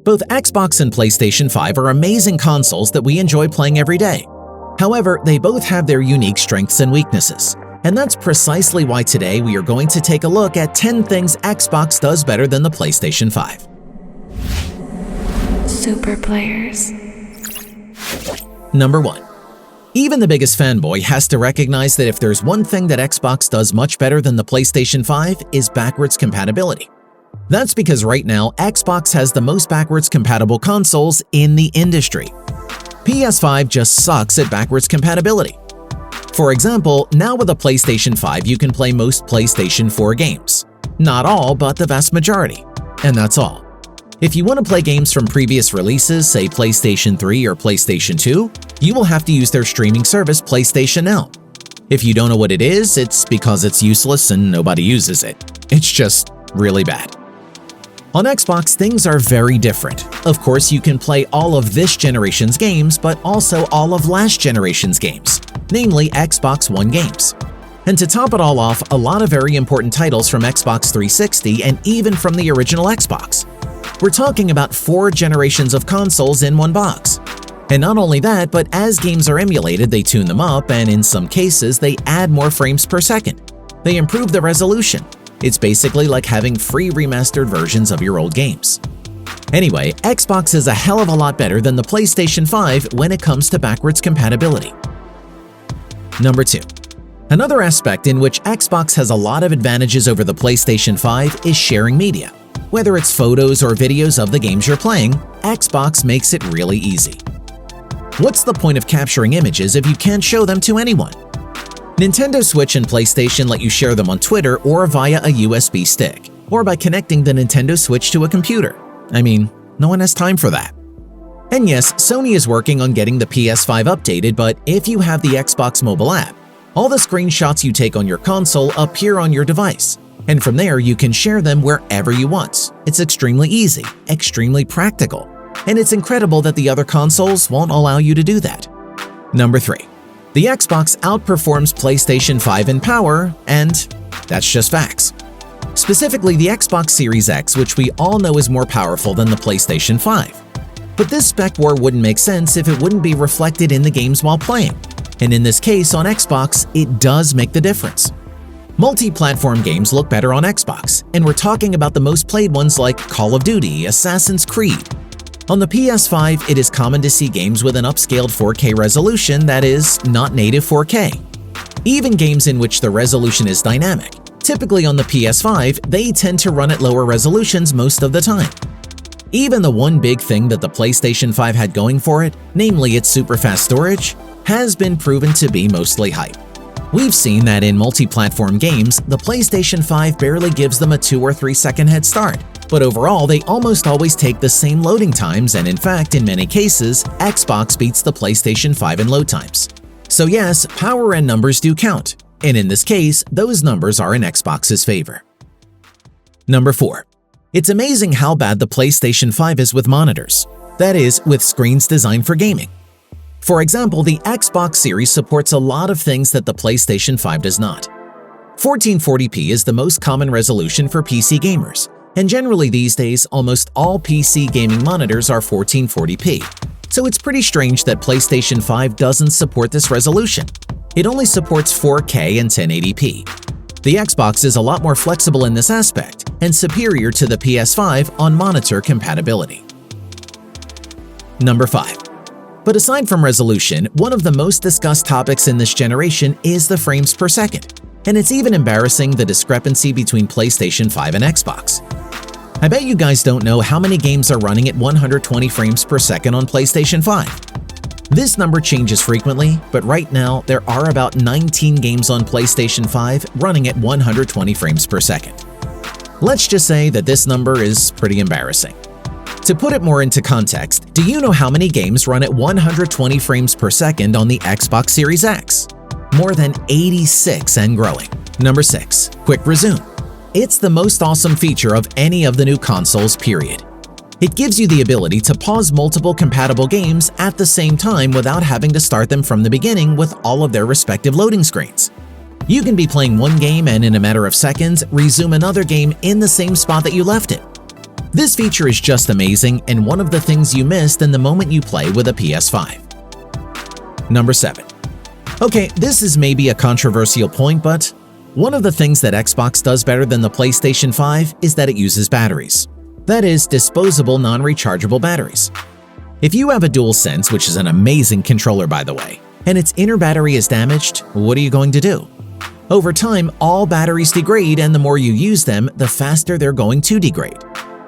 Both Xbox and PlayStation 5 are amazing consoles that we enjoy playing every day. However, they both have their unique strengths and weaknesses. And that's precisely why today we are going to take a look at 10 things Xbox does better than the PlayStation 5. Super players. Number 1. Even the biggest fanboy has to recognize that if there's one thing that Xbox does much better than the PlayStation 5 is backwards compatibility. That's because right now, Xbox has the most backwards compatible consoles in the industry. PS5 just sucks at backwards compatibility. For example, now with a PlayStation 5 you can play most PlayStation 4 games. Not all, but the vast majority. And that's all. If you want to play games from previous releases, say PlayStation 3 or PlayStation 2, you will have to use their streaming service PlayStation Now. If you don't know what it is, it's because it's useless and nobody uses it. It's just really bad. On Xbox, things are very different. Of course, you can play all of this generation's games, but also all of last generation's games, namely Xbox One games. And to top it all off, a lot of very important titles from Xbox 360 and even from the original Xbox. We're talking about 4 generations of consoles in one box. And not only that, but as games are emulated, they tune them up, and in some cases, they add more frames per second. They improve the resolution. It's basically like having free remastered versions of your old games. Anyway, Xbox is a hell of a lot better than the PlayStation 5 when it comes to backwards compatibility. Number 2. Another aspect in which Xbox has a lot of advantages over the PlayStation 5 is sharing media. Whether it's photos or videos of the games you're playing, Xbox makes it really easy. What's the point of capturing images if you can't show them to anyone? Nintendo Switch and PlayStation let you share them on Twitter or via a USB stick, or by connecting the Nintendo Switch to a computer. I mean, no one has time for that. And yes, Sony is working on getting the PS5 updated, but if you have the Xbox mobile app, all the screenshots you take on your console appear on your device, and from there you can share them wherever you want. It's extremely easy, extremely practical, and it's incredible that the other consoles won't allow you to do that. Number 3. The Xbox outperforms PlayStation 5 in power, and that's just facts. Specifically, the Xbox Series X, which we all know is more powerful than the PlayStation 5. But this spec war wouldn't make sense if it wouldn't be reflected in the games while playing. And in this case, on Xbox, it does make the difference. Multi-platform games look better on Xbox, and we're talking about the most played ones like Call of Duty, Assassin's Creed. On the PS5, it is common to see games with an upscaled 4K resolution that is not native 4K. Even games in which the resolution is dynamic. Typically on the PS5, they tend to run at lower resolutions most of the time. Even the one big thing that the PlayStation 5 had going for it, namely its super fast storage, has been proven to be mostly hype. We've seen that in multi-platform games, the PlayStation 5 barely gives them a 2 or 3 second head start. But overall, they almost always take the same loading times, and in fact, in many cases, Xbox beats the PlayStation 5 in load times. So yes, power and numbers do count, and in this case, those numbers are in Xbox's favor. Number 4. It's amazing how bad the PlayStation 5 is with monitors. That is, with screens designed for gaming. For example, the Xbox Series supports a lot of things that the PlayStation 5 does not. 1440p is the most common resolution for PC gamers. And generally these days, almost all PC gaming monitors are 1440p. So it's pretty strange that PlayStation 5 doesn't support this resolution. It only supports 4K and 1080p. The Xbox is a lot more flexible in this aspect and superior to the PS5 on monitor compatibility. Number 5. But aside from resolution, one of the most discussed topics in this generation is the frames per second. And it's even embarrassing the discrepancy between PlayStation 5 and Xbox. I bet you guys don't know how many games are running at 120 frames per second on PlayStation 5. This number changes frequently, but right now there are about 19 games on PlayStation 5 running at 120 frames per second. Let's just say that this number is pretty embarrassing. To put it more into context, do you know how many games run at 120 frames per second on the Xbox Series X? More than 86 and growing. Number 6. Quick Resume. It's the most awesome feature of any of the new consoles, period. It gives you the ability to pause multiple compatible games at the same time without having to start them from the beginning with all of their respective loading screens. You can be playing one game and in a matter of seconds, resume another game in the same spot that you left it. This feature is just amazing and one of the things you missed in the moment you play with a PS5. Number 7. Okay, this is maybe a controversial point, but one of the things that Xbox does better than the PlayStation 5 is that it uses batteries. That is, disposable non-rechargeable batteries. If you have a DualSense, which is an amazing controller by the way, and its inner battery is damaged, what are you going to do? Over time, all batteries degrade, and the more you use them, the faster they're going to degrade.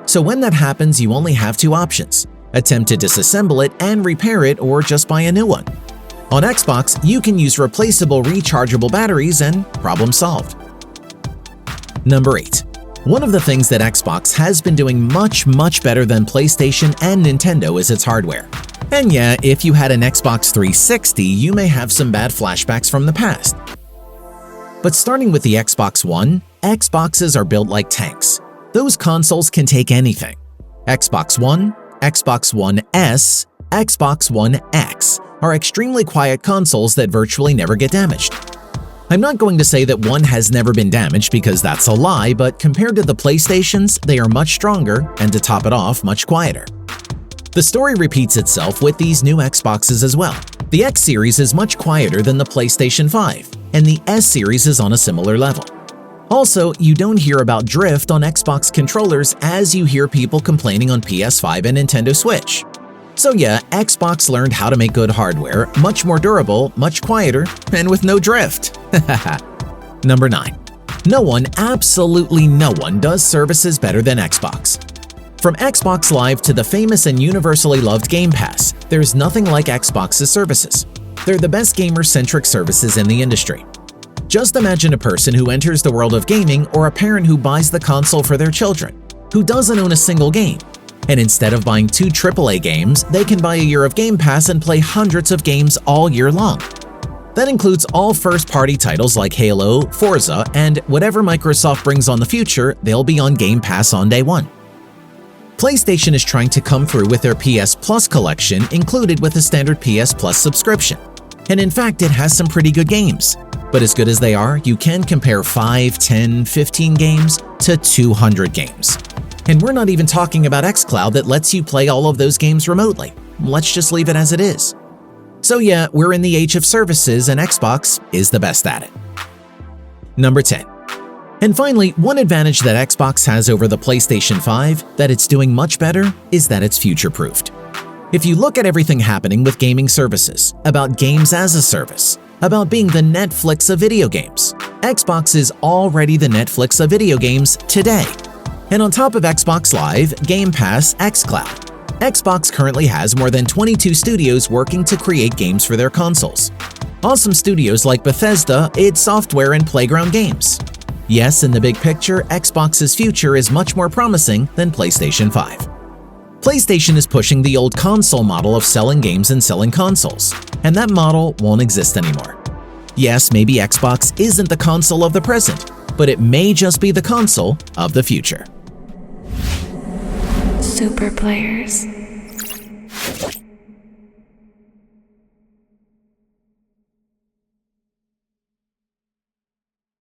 So when that happens, you only have two options: attempt to disassemble it and repair it, or just buy a new one. On Xbox, you can use replaceable rechargeable batteries and problem solved. Number 8. One of the things that Xbox has been doing much better than PlayStation and Nintendo is its hardware. And yeah, if you had an Xbox 360, you may have some bad flashbacks from the past. But starting with the Xbox One, Xboxes are built like tanks. Those consoles can take anything. Xbox One, Xbox One S, Xbox One X are extremely quiet consoles that virtually never get damaged. I'm not going to say that one has never been damaged because that's a lie, but compared to the PlayStations, they are much stronger and, to top it off, much quieter. The story repeats itself with these new Xboxes as well. The X series is much quieter than the PlayStation 5, and the S series is on a similar level. Also, you don't hear about drift on Xbox controllers as you hear people complaining on PS5 and Nintendo Switch. So yeah, Xbox learned how to make good hardware, much more durable, much quieter, and with no drift. Number 9. No one, absolutely no one, does services better than Xbox. From Xbox Live to the famous and universally loved Game Pass, there's nothing like Xbox's services. They're the best gamer-centric services in the industry. Just imagine a person who enters the world of gaming, or a parent who buys the console for their children, who doesn't own a single game. And instead of buying 2 AAA games, they can buy a year of Game Pass and play hundreds of games all year long. That includes all first-party titles like Halo, Forza, and whatever Microsoft brings on the future, they'll be on Game Pass on day one. PlayStation is trying to come through with their PS Plus collection included with a standard PS Plus subscription. And in fact, it has some pretty good games. But as good as they are, you can compare 5, 10, 15 games to 200 games. And we're not even talking about xCloud that lets you play all of those games remotely. Let's just leave it as it is. So yeah, we're in the age of services and Xbox is the best at it. Number 10. And finally, one advantage that Xbox has over the PlayStation 5 that it's doing much better is that it's future-proofed. If you look at everything happening with gaming services, about games as a service, about being the Netflix of video games, Xbox is already the Netflix of video games today. And on top of Xbox Live, Game Pass, xCloud, Xbox currently has more than 22 studios working to create games for their consoles. Awesome studios like Bethesda, id Software, and Playground Games. Yes, in the big picture, Xbox's future is much more promising than PlayStation 5. PlayStation is pushing the old console model of selling games and selling consoles, and that model won't exist anymore. Yes, maybe Xbox isn't the console of the present, but it may just be the console of the future. Super players.